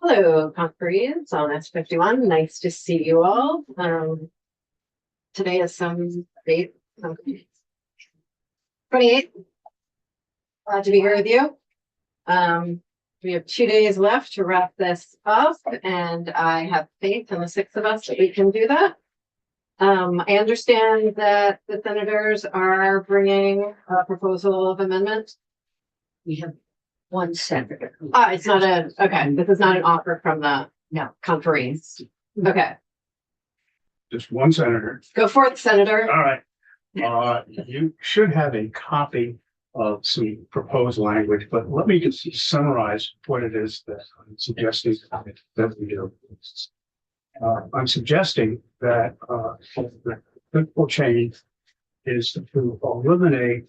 Hello, conferees on S.51. Nice to see you all. Today is some date, 28th. Glad to be here with you. We have 2 days left to wrap this up, and I have faith in the 6 of us that we can do that. I understand that the senators are bringing a proposal of amendment. We have one senator. It's not okay. This is not an offer from the conferees. Okay, Just one senator. go forth, Senator. All right. You should have a copy of some proposed language, but let me just summarize what it is that I'm suggesting that we do. I'm suggesting that the principal change is to eliminate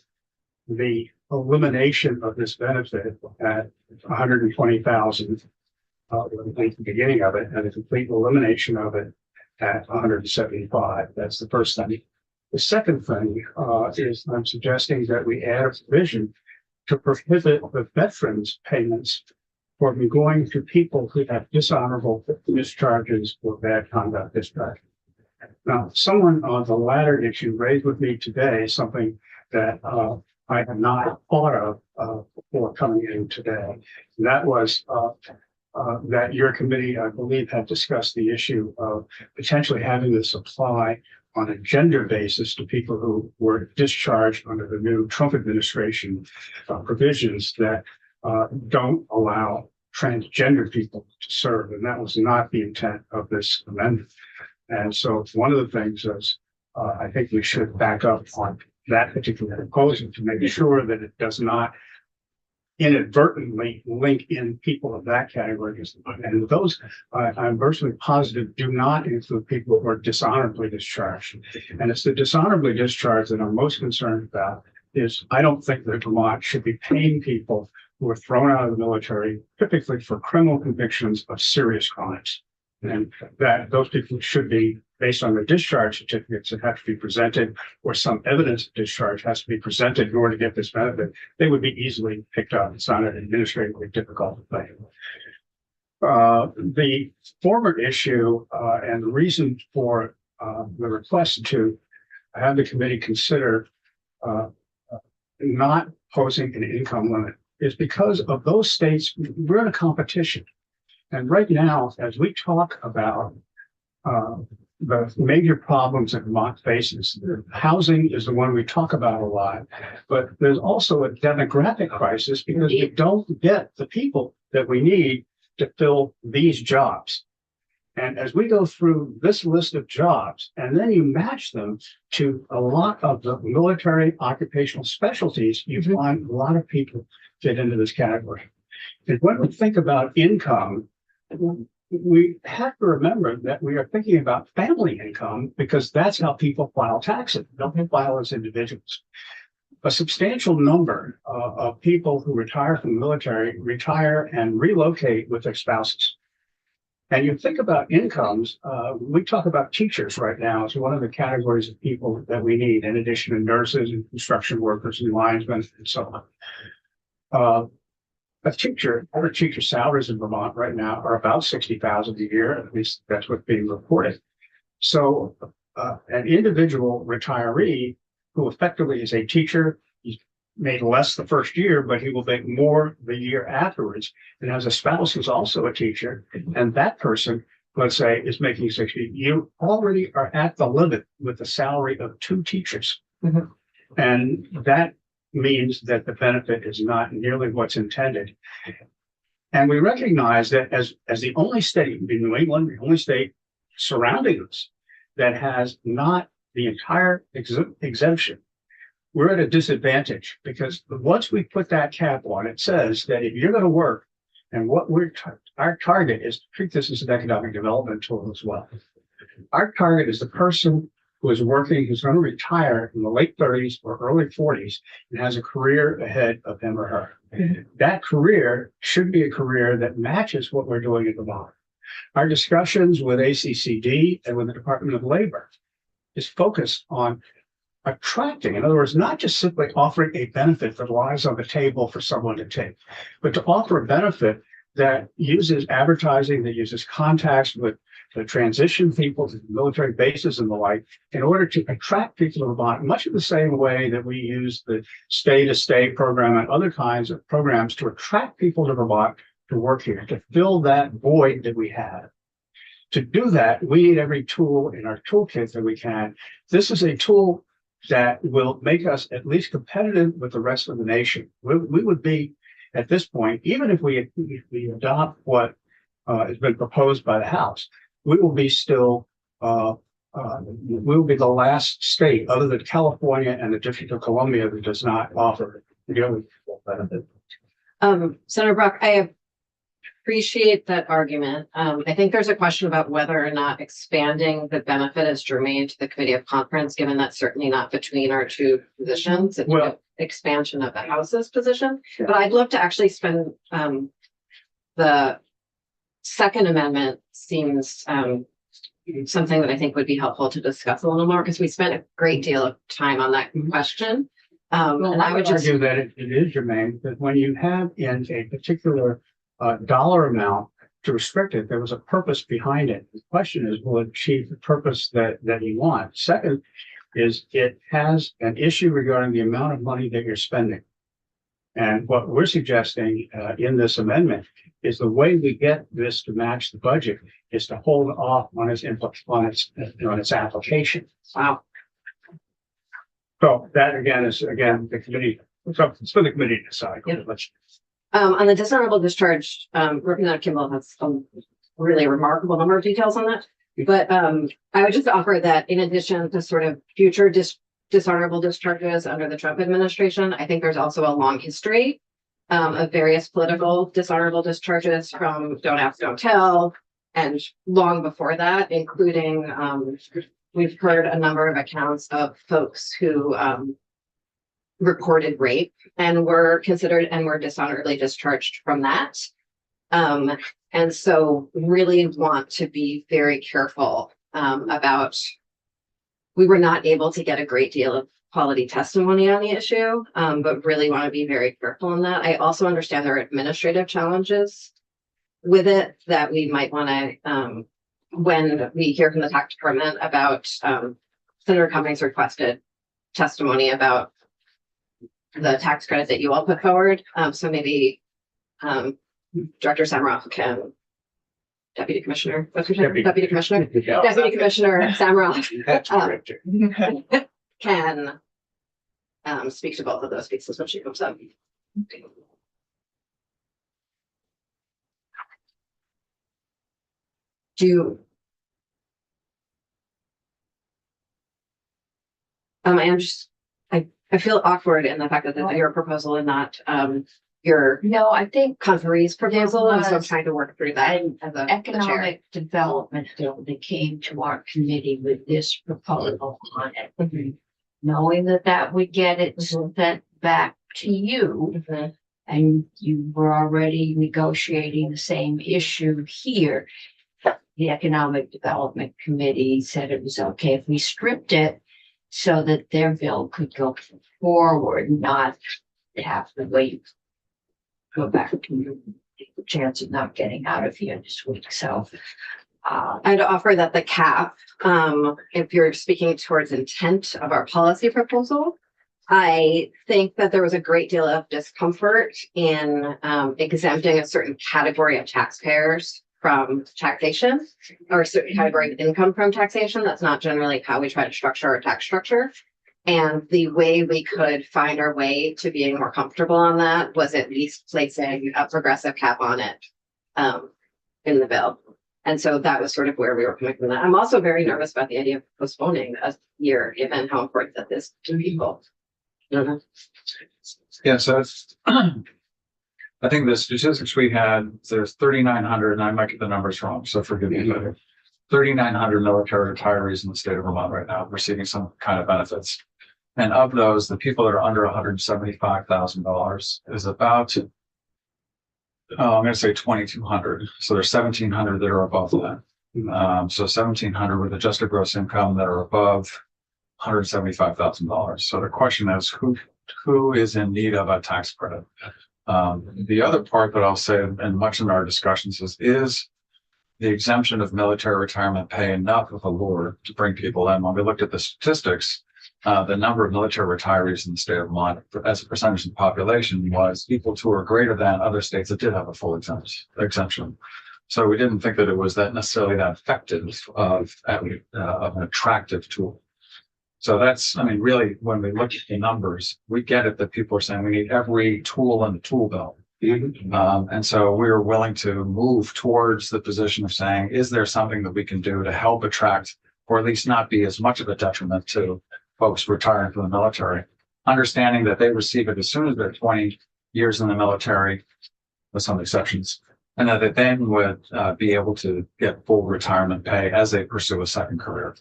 the elimination of this benefit at 120,000 at the beginning of it, and a complete elimination of it at 175. That's the first thing. The second thing is I'm suggesting that we add a provision to prohibit the veterans payments for going to people who have dishonorable discharges or bad conduct discharge. Now, someone on the latter issue raised with me today something that I had not thought of before coming in today. And that was that your committee, I believe, had discussed the issue of potentially having this apply on a gender basis to people who were discharged under the new Trump administration provisions that don't allow transgender people to serve. And that was not the intent of this amendment. And so one of the things is I think we should back up on that particular proposal to make sure that it does not inadvertently link in people of that category. And those, I'm virtually positive, do not include people who are dishonorably discharged. And it's the dishonorably discharged that I'm most concerned about. Is I don't think that Vermont should be paying people who are thrown out of the military, typically for criminal convictions of serious crimes. And that those people should be, based on their discharge certificates that have to be presented, or some evidence of discharge has to be presented in order to get this benefit, they would be easily picked up. It's not an administratively difficult thing. The former issue and the reason for the request to have the committee consider not posing an income limit is because of those states. We're in a competition. And right now, as we talk about the major problems that Vermont faces, housing is the one we talk about a lot, but there's also a demographic crisis because we don't get the people that we need to fill these jobs. And as we go through this list of jobs, and then you match them to a lot of the military occupational specialties, you find a lot of people fit into this category. And when we think about income, we have to remember that we are thinking about family income because that's how people file taxes. They don't file as individuals. A substantial number of people who retire from the military retire and relocate with their spouses. And you think about incomes, we talk about teachers right now as one of the categories of people that we need, in addition to nurses and construction workers and linesmen and so on. Average teacher salaries in Vermont right now are about $60,000 a year. At least that's what's being reported. So an individual retiree who effectively is a teacher, he's made less the first year, but he will make more the year afterwards, and has a spouse who's also a teacher, and that person, let's say, is making 60. You already are at the limit with the salary of 2 teachers. And that means that the benefit is not nearly what's intended. And we recognize that as the only state in New England, the only state surrounding us that has not the entire exemption, we're at a disadvantage because once we put that cap on, it says that if you're going to work, and what our target is to treat this as an economic development tool as well. Our target is the person who is working, who's going to retire in the late 30s or early 40s and has a career ahead of him or her. That career should be a career that matches what we're doing at the moment. Our discussions with ACCD and with the Department of Labor is focused on attracting, in other words, not just simply offering a benefit that lies on the table for someone to take, but to offer a benefit that uses advertising, that uses contacts with the transition people to military bases and the like, in order to attract people to Vermont, much of the same way that we use the stay-to-stay program and other kinds of programs to attract people to Vermont to work here, to fill that void that we have. To do that, we need every tool in our toolkit that we can. This is a tool that will make us at least competitive with the rest of the nation. We would be, at this point, even if we adopt what has been proposed by the House, we will be still, we will be the last state other than California and the District of Columbia that does not offer nearly full benefit. Senator Brock, I appreciate that argument. I think there's a question about whether or not expanding the benefit is germane to the committee of conference, given that's certainly not between our two positions. It's Well, an expansion of the House's position. But I'd love to actually spend the Second Amendment seems something that I think would be helpful to discuss a little more, because we spent a great deal of time on that question. And I would just argue that it is germane, that when you have in a particular dollar amount to restrict it, there was a purpose behind it. The question is, will it achieve the purpose that you want? Second is it has an issue regarding the amount of money that you're spending. And what we're suggesting in this amendment is the way we get this to match the budget is to hold off on its application. wow. So that again is the committee. So it's for the committee to decide. Yep. On the dishonorable discharge, Representative Kimball has a really remarkable number of details on that. But I would just offer that in addition to sort of future dishonorable discharges under the Trump administration, I think there's also a long history of various political dishonorable discharges from Don't Ask, Don't Tell, and long before that, including we've heard a number of accounts of folks who reported rape and were considered and were dishonorably discharged from that. And so really want to be very careful about, we were not able to get a great deal of quality testimony on the issue, but really want to be very careful in that. I also understand there are administrative challenges with it that we might want to, when we hear from the tax department about Senator Cummings requested testimony about the tax credit that you all put forward. So maybe Director Samroff can, Deputy Commissioner Samroff can speak to both of those pieces when she comes up. I feel awkward in the fact that this is your proposal and not your No, I think conferee's proposal, and so I'm trying to work through that as a chair. economic development bill that came to our committee with this proposal on it, knowing that would get it sent back to you. And you were already negotiating the same issue here. The Economic Development Committee said it was okay if we stripped it so that their bill could go forward, not have to wait, go back to the chance of not getting out of here this week. So I'd offer that the cap, if you're speaking towards intent of our policy proposal, I think that there was a great deal of discomfort in exempting a certain category of taxpayers from taxation, or a certain category of income from taxation. That's not generally how we try to structure our tax structure. And the way we could find our way to being more comfortable on that was at least placing a progressive cap on it in the bill. And so that was sort of where we were coming from that. I'm also very nervous about the idea of postponing a year, given how important that is to people. Yeah, so I think the statistics we had, there's 3,900, and I might get the numbers wrong, so forgive me, but 3,900 military retirees in the state of Vermont right now receiving some kind of benefits. And of those, the people that are under $175,000 is about, I'm going to say 2,200. So there's 1,700 that are above that. So 1,700 with adjusted gross income that are above $175,000. So the question is, who is in need of a tax credit? The other part that I'll say, and much in our discussions is the exemption of military retirement pay enough of a lure to bring people in? When we looked at the statistics, the number of military retirees in the state of Vermont as a percentage of the population was equal to or greater than other states that did have a full exemption. So we didn't think that it was that necessarily that effective of an attractive tool. So that's, I mean, really, when we look at the numbers, we get it that people are saying we need every tool in the tool belt. And so we were willing to move towards the position of saying, is there something that we can do to help attract, or at least not be as much of a detriment to folks retiring from the military, understanding that they receive it as soon as they're 20 years in the military, with some exceptions, and that they then would be able to get full retirement pay as they pursue a second career.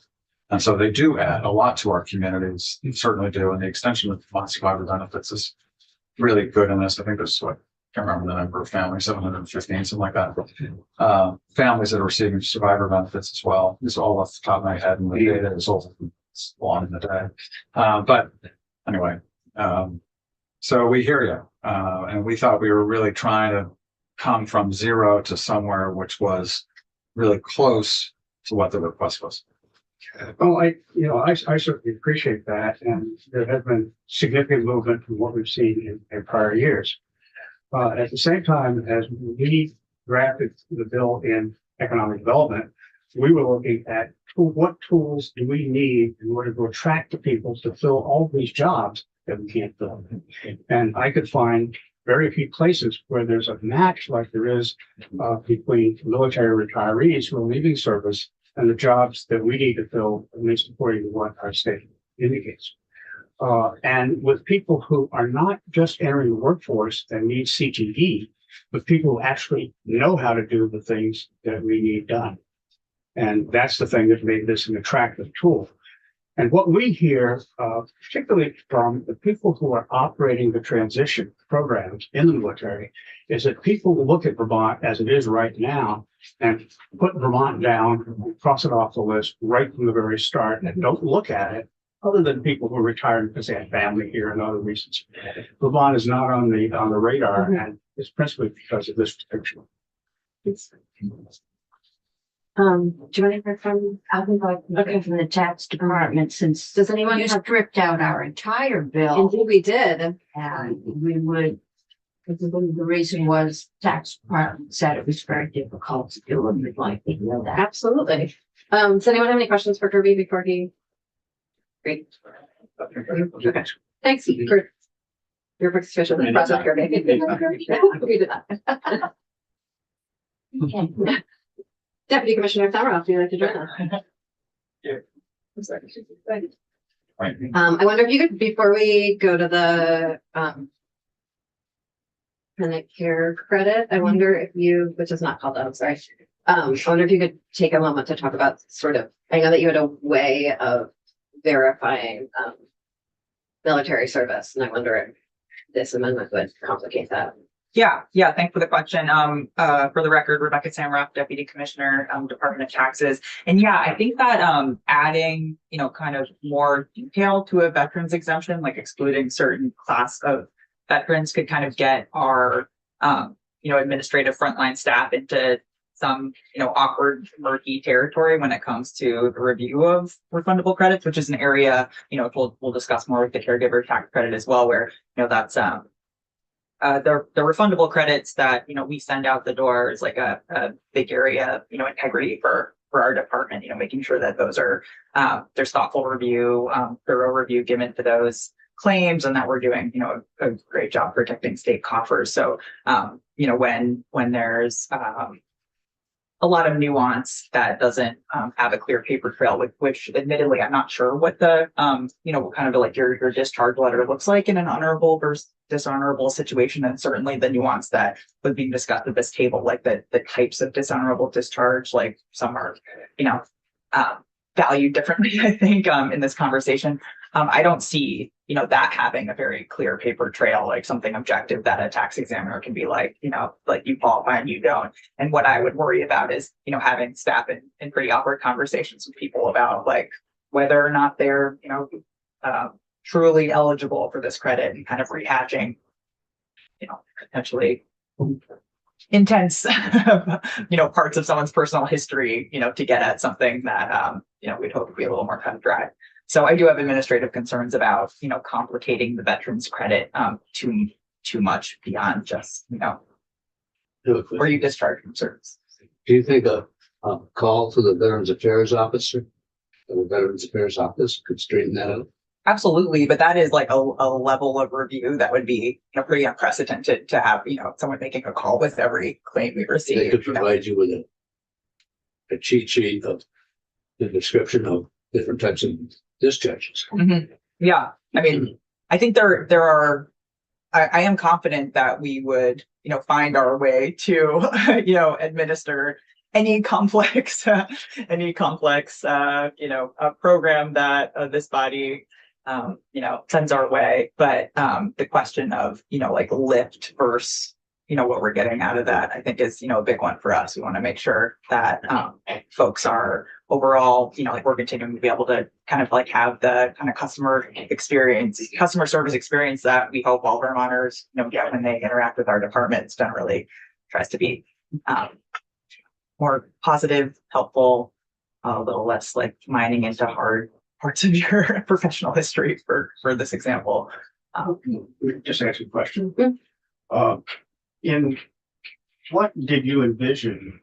And so they do add a lot to our communities. They certainly do. And the extension of Vermont survivor benefits is really good in this. I think there's what, I can't remember the number of families, 715, something like that. Families that are receiving survivor benefits as well. This is all off the top of my head, and the data is also long in the day. But anyway, so we hear you. And we thought we were really trying to come from zero to somewhere which was really close to what the request was. Well, I certainly appreciate that, and there has been significant movement from what we've seen in prior years. At the same time, as we drafted the bill in economic development, we were looking at what tools do we need in order to attract the people to fill all these jobs that we can't fill. And I could find very few places where there's a match like there is between military retirees who are leaving service and the jobs that we need to fill, at least according to what our state indicates. And with people who are not just entering the workforce and need CTE, but people who actually know how to do the things that we need done. And that's the thing that made this an attractive tool. And what we hear, particularly from the people who are operating the transition programs in the military, is that people will look at Vermont as it is right now and put Vermont down, cross it off the list right from the very start, and don't look at it, other than people who are retired because they have family here and other reasons. Vermont is not on the radar, and it's principally because of this restriction. Do you want to hear from? I would like to hear from the tax department, since Does anyone you have? stripped out our entire bill, Indeed, we did. and we would. The reason was tax department said it was very difficult to do, and we'd like to hear that. Absolutely. Does anyone have any questions for Kirby before he? Great. Okay. Thanks for your participation in the process, Kirby. We did that. Deputy Commissioner Summerall, if you'd like to join us. I wonder if you could, before we go to the Medicare credit, I wonder if you, which is not called out, I'm sorry. I wonder if you could take a moment to talk about sort of, I know that you had a way of verifying military service, and I wonder if this amendment would complicate that. Yeah, thanks for the question. For the record, Rebecca Samroff, Deputy Commissioner, Department of Taxes. And yeah, I think that adding, kind of more detail to a veterans exemption, like excluding certain class of veterans, could kind of get our, administrative frontline staff into some, awkward, murky territory when it comes to the review of refundable credits, which is an area, we'll discuss more with the caregiver tax credit as well, where, that's the refundable credits that we send out the door is like a big area of integrity for our department, making sure that those are there's thoughtful review, thorough review given to those claims, and that we're doing a great job protecting state coffers. So when there's a lot of nuance that doesn't have a clear paper trail, which admittedly I'm not sure what the what kind of like your discharge letter looks like in an honorable versus dishonorable situation, and certainly the nuance that was being discussed at this table, like the types of dishonorable discharge, like some are valued differently, I think, in this conversation. I don't see that having a very clear paper trail, like something objective that a tax examiner can be like, like you qualify and you don't. And what I would worry about is, having staff in pretty awkward conversations with people about like whether or not they're, truly eligible for this credit, and kind of rehashing, potentially intense, parts of someone's personal history, to get at something that, we'd hope would be a little more cut and dry. So I do have administrative concerns about, complicating the veterans credit, too much beyond just, where you discharge from service. Do you think a call to the Veterans Affairs Officer, the Veterans Affairs Office could straighten that out? Absolutely, but that is like a level of review that would be, pretty unprecedented to have, someone making a call with every claim we They receive. could provide you with a cheat sheet of the description of different types of discharges. Mhm. Yeah, I mean, I think there are. I am confident that we would, find our way to, administer any complex, a program that this body, sends our way. But the question of, like lift versus, what we're getting out of that, I think is, a big one for us. We want to make sure that folks are overall, like we're continuing to be able to kind of like have the kind of customer service experience that we hope all Vermonters, get when they interact with our departments. Generally tries to be more positive, helpful, a little less like mining into hard parts of your professional history for this example. Just ask you a question. In what did you envision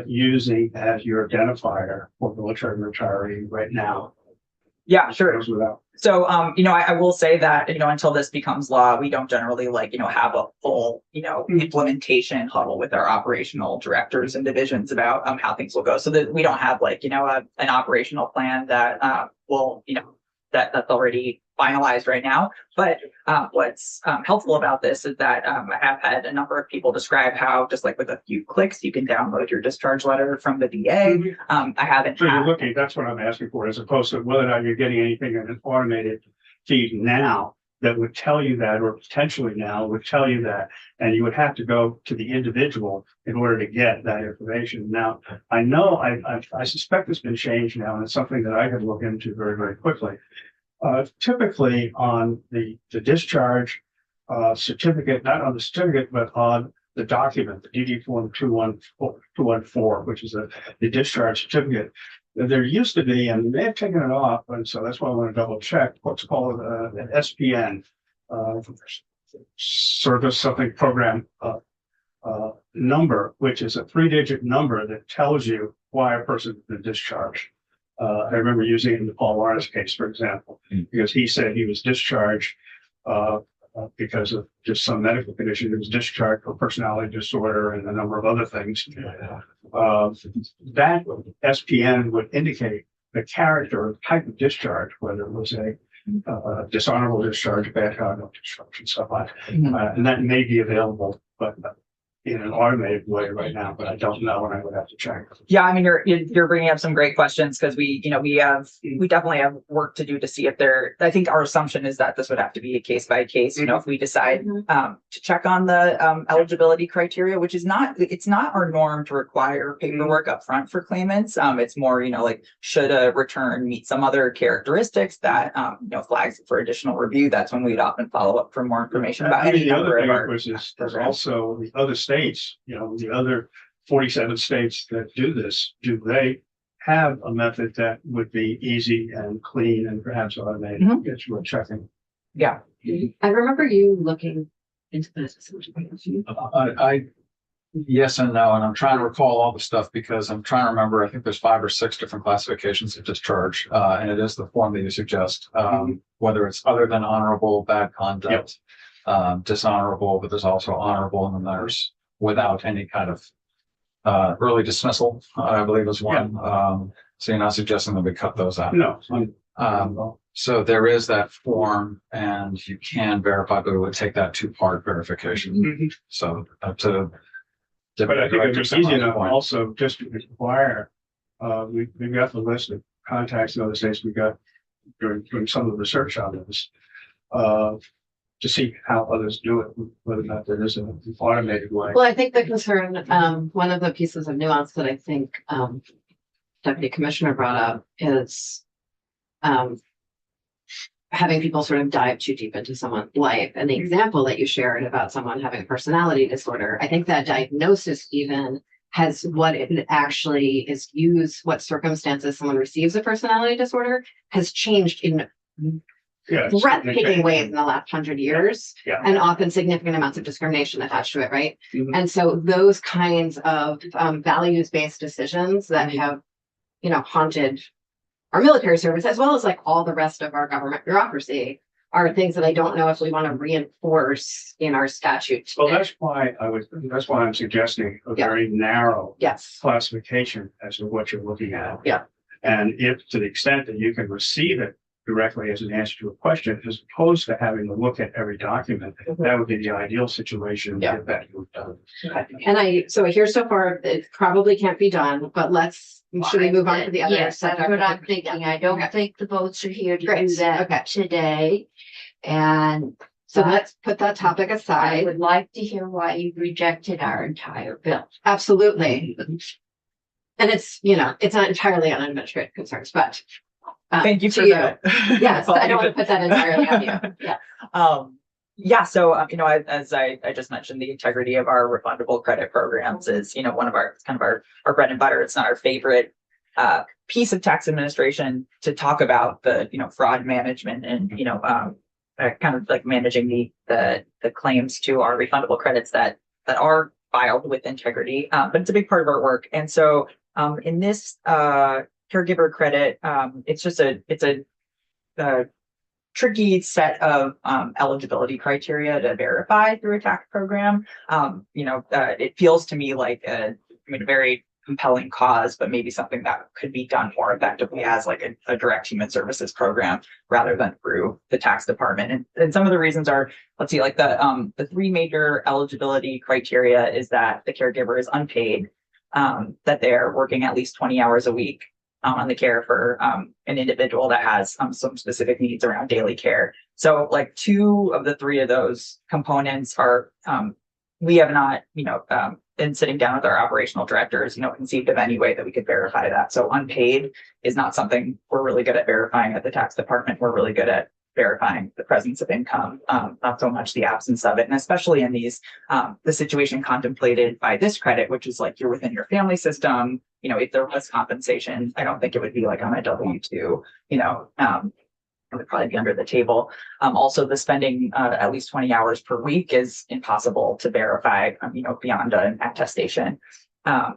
using as your identifier for military retiree right now? Yeah, sure. Those without- So, I will say that, until this becomes law, we don't generally have a full, implementation huddle with our operational directors and divisions about how things will go. So that we don't have an operational plan that will, that's already finalized right now. But what's helpful about this is that I have had a number of people describe how just like with a few clicks, you can download your discharge letter from the VA. I haven't. So you're looking, that's what I'm asking for, as opposed to whether or not you're getting anything in an automated feed now that would tell you that, or potentially now would tell you that, and you would have to go to the individual in order to get that information. Now, I know, I suspect it's been changed now, and it's something that I could look into very, very quickly. Typically on the discharge certificate, not on the certificate, but on the document, the DD form 214, which is the discharge certificate. There used to be, and they have taken it off, and so that's why I want to double check, what's called an SPN, service something program number, which is a 3-digit number that tells you why a person's been discharged. I remember using it in the Paul Lawrence case, for example, because he said he was discharged because of just some medical condition. He was discharged for personality disorder and a number of other things. That SPN would indicate the character or type of discharge, whether it was a dishonorable discharge, bad conduct discharge, and stuff like that. And that may be available, but in an automated way right now, but I don't know, and I would have to check. Yeah, I mean, you're bringing up some great questions because we definitely have work to do to see if I think our assumption is that this would have to be a case by case, if we decide to check on the eligibility criteria, which it's not our norm to require paperwork up front for claimants. It's more, should a return meet some other characteristics that, flags for additional review. That's when we'd often follow up for more information about any number of our There's also the other states, the other 47 states that do this, do they have a method that would be easy and clean and perhaps automated? It's worth checking. Yeah. I remember you looking into this. Yes and no, and I'm trying to recall all the stuff because I'm trying to remember. I think there's 5 or 6 different classifications of discharge, and it is the form that you suggest, whether it's other than honorable, bad conduct, dishonorable, but there's also honorable, and then there's without any kind of early dismissal, I believe is one. So you're not suggesting that we cut those out? No. So there is that form, and you can verify, but it would take that 2-part verification. So But I think it would be easy enough also just to require, we've got the list of contacts in other states we got during some of the research on this, to see how others do it, whether or not there is an automated way. Well, I think the concern, one of the pieces of nuance that I think Deputy Commissioner brought up is, having people sort of dive too deep into someone's life. And the example that you shared about someone having a personality disorder, I think that diagnosis even has what it actually is used, what circumstances someone receives a personality disorder has changed in Yeah. breathtaking ways in the last 100 years. Yeah. And often significant amounts of discrimination attached to it, right? Mhm. And so those kinds of values-based decisions that have, haunted our military service, as well as like all the rest of our government bureaucracy, are things that I don't know if we want to reinforce in our statute. Well, that's why I'm suggesting a Yeah. very narrow Yes. classification as to what you're looking at. Yeah. And if, to the extent that you can receive it directly as an answer to a question, as opposed to having to look at every document, that would be the ideal situation to Yeah. get that moved done. And so here so far, it probably can't be done, but should we move on to the other Yes, that's subject? what I'm thinking. I don't Okay. think the votes are here to Great. do that Okay. today. And So but let's put that topic I aside. would like to hear why you rejected our entire bill. Absolutely. And it's not entirely on administrative concerns, but. Thank you to for that. Yes, I don't want to put that entirely on you. Yeah. Yeah, so as I just mentioned, the integrity of our refundable credit programs is, one of our kind of our bread and butter. It's not our favorite piece of tax administration to talk about the fraud management and kind of like managing the claims to our refundable credits that are filed with integrity. But it's a big part of our work, and so in this caregiver credit, it's a tricky set of eligibility criteria to verify through a tax program. It feels to me like a very compelling cause, but maybe something that could be done more effectively as like a direct human services program rather than through the tax department. And some of the reasons are, let's see, like the three major eligibility criteria is that the caregiver is unpaid, that they're working at least 20 hours a week on the care for an individual that has some specific needs around daily care. So like two of the three of those components are, we have not, in sitting down with our operational directors, conceived of any way that we could verify that. So unpaid is not something we're really good at verifying at the tax department. We're really good at verifying the presence of income, not so much the absence of it. And especially in these, the situation contemplated by this credit, which is like you're within your family system, if there was compensation, I don't think it would be like on a W-2, it would probably be under the table. Also, the spending at least 20 hours per week is impossible to verify, beyond an attestation. So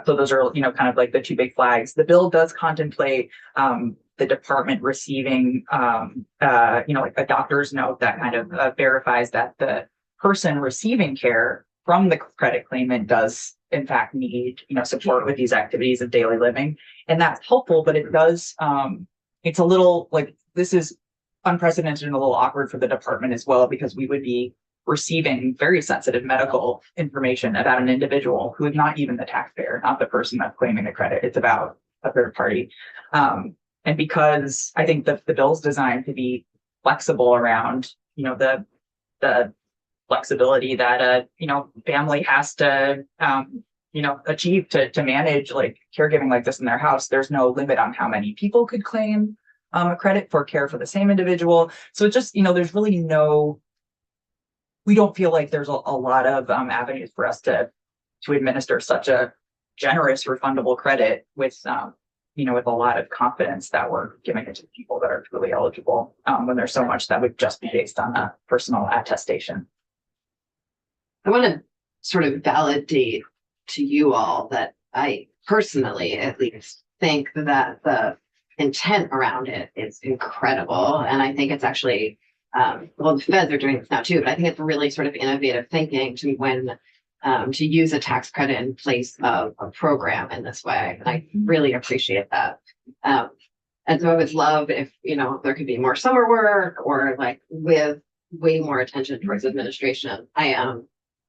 those are, kind of like the two big flags. The bill does contemplate the department receiving, like a doctor's note that kind of verifies that the person receiving care from the credit claimant does in fact need, support with these activities of daily living. And that's helpful, but it does, it's a little like, this is unprecedented and a little awkward for the department as well, because we would be receiving very sensitive medical information about an individual who is not even the taxpayer, not the person that's claiming the credit. It's about a third party. And because I think the bill's designed to be flexible around, the flexibility that a family has to achieve to manage like caregiving like this in their house. There's no limit on how many people could claim a credit for care for the same individual. So it's just, there's really we don't feel like there's a lot of avenues for us to administer such a generous refundable credit with with a lot of confidence that we're giving it to people that are truly eligible, when there's so much that would just be based on a personal attestation. I want to sort of validate to you all that I personally, at least, think that the intent around it is incredible. And I think it's actually, the feds are doing this now too, but I think it's really sort of innovative thinking to use a tax credit in place of a program in this way. And I really appreciate that. And so I would love if, there could be more summer work or like with way more attention towards administration. I am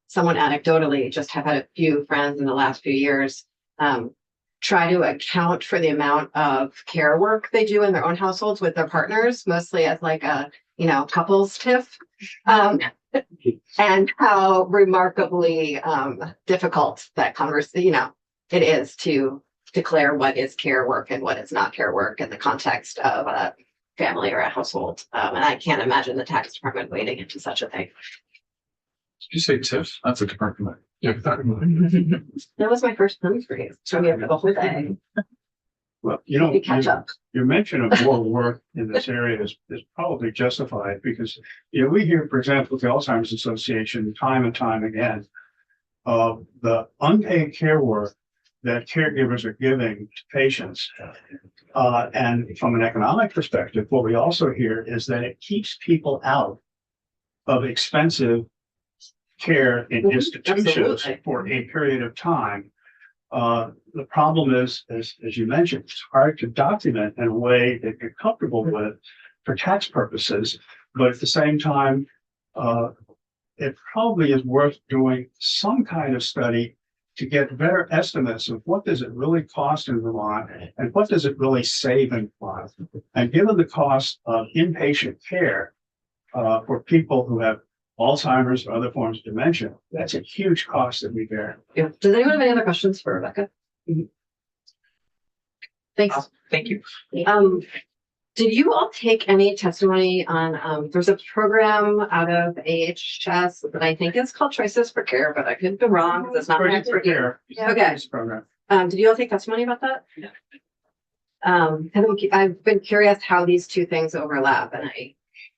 someone anecdotally just have had a few friends in the last few years try to account for the amount of care work they do in their own households with their partners, mostly as like a, couples tiff. And how remarkably difficult that it is to declare what is care work and what is not care work in the context of family or a household. And I can't imagine the tax department wading into such a thing. Did you say TIF? That's a different committee. Yeah. That was my first pen for you. So we have the whole thing. Well, you know, We catch up. your mention of more work in this area is probably justified because, you know, we hear, for example, the Alzheimer's Association time and time again of the unpaid care work that caregivers are giving to patients. And from an economic perspective, what we also hear is that it keeps people out of expensive care in Mhm, institutions absolutely. for a period of time. The problem is, as you mentioned, it's hard to document in a way that you're comfortable with for tax purposes. But at the same time, it probably is worth doing some kind of study to get better estimates of what does it really cost in Vermont and what does it really save in Vermont. And given the cost of inpatient care for people who have Alzheimer's or other forms of dementia, that's a huge cost that we bear. Yeah. Does anyone have any other questions for Rebecca? Thanks. Thank you. Did you all take any testimony on, there's a program out of AHS that I think is called Choices for Care, but I could be wrong because it's not. Pretty for care. Okay. This program. Did you all take testimony about that? Yeah. I've been curious how these two things overlap and I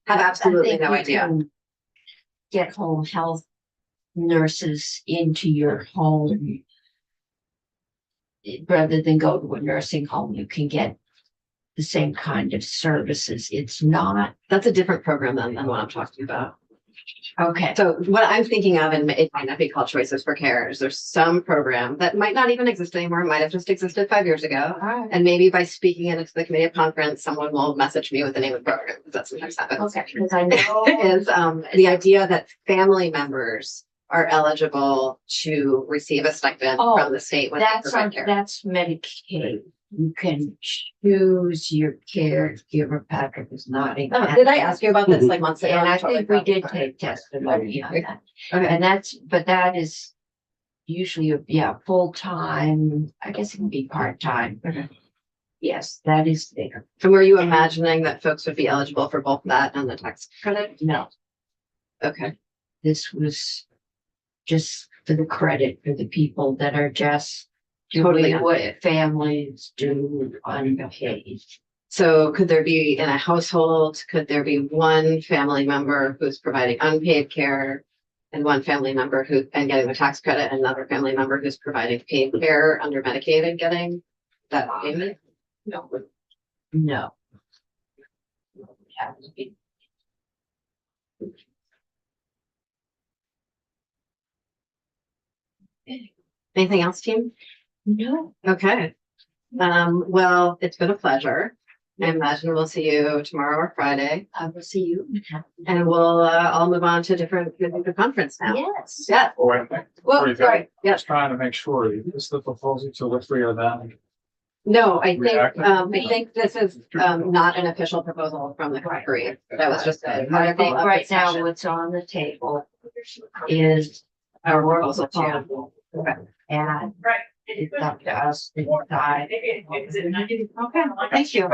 have absolutely think no you idea. can Get home health nurses into your home. Rather than go to a nursing home, you can get the same kind of services. It's not, That's a different program than what I'm talking about. okay. So what I'm thinking of, and it might not be called Choices for Care, is there's some program that might not even exist anymore, might have just existed 5 years ago. Alright. And maybe by speaking it into the committee of conference, someone will message me with the name of the program, because that sometimes happens. Okay, because I know. Is the idea that family members are eligible to receive a stipend Oh, from the state when they provide care. That's Medicaid. You can choose your caregiver. Patrick is nodding. Oh, did I ask you about this like months ago? And I Totally think we did forgot. take testimony on that. Okay. And but that is usually, full-time, I guess it can be part-time. Okay. Yes, that is there. And were you imagining that folks would be eligible for both that and the tax credit? No, Okay. this was just for the credit for the people that are just Totally doing what unpaid. families do unpaid. So could there be in a household, could there be one family member who's providing unpaid care and one family member and getting the tax credit, and another family member who's providing paid care under Medicaid and getting that payment? No. No. Have to be. Anything else, team? No. Okay. Well, it's been a pleasure. I imagine we'll see you tomorrow or Friday, I will see you. and we'll all move on to the conference now. Yes. Yeah. Or Well, you sorry. Yeah. just trying to make sure, is the proposal to lift three of them? No, I Reactive? think this is not an official proposal from the country. That was just a I think article of right now discussion. what's on the table is Our our proposal to you. proposal. Okay. And it's up to us to decide. Okay, thank you.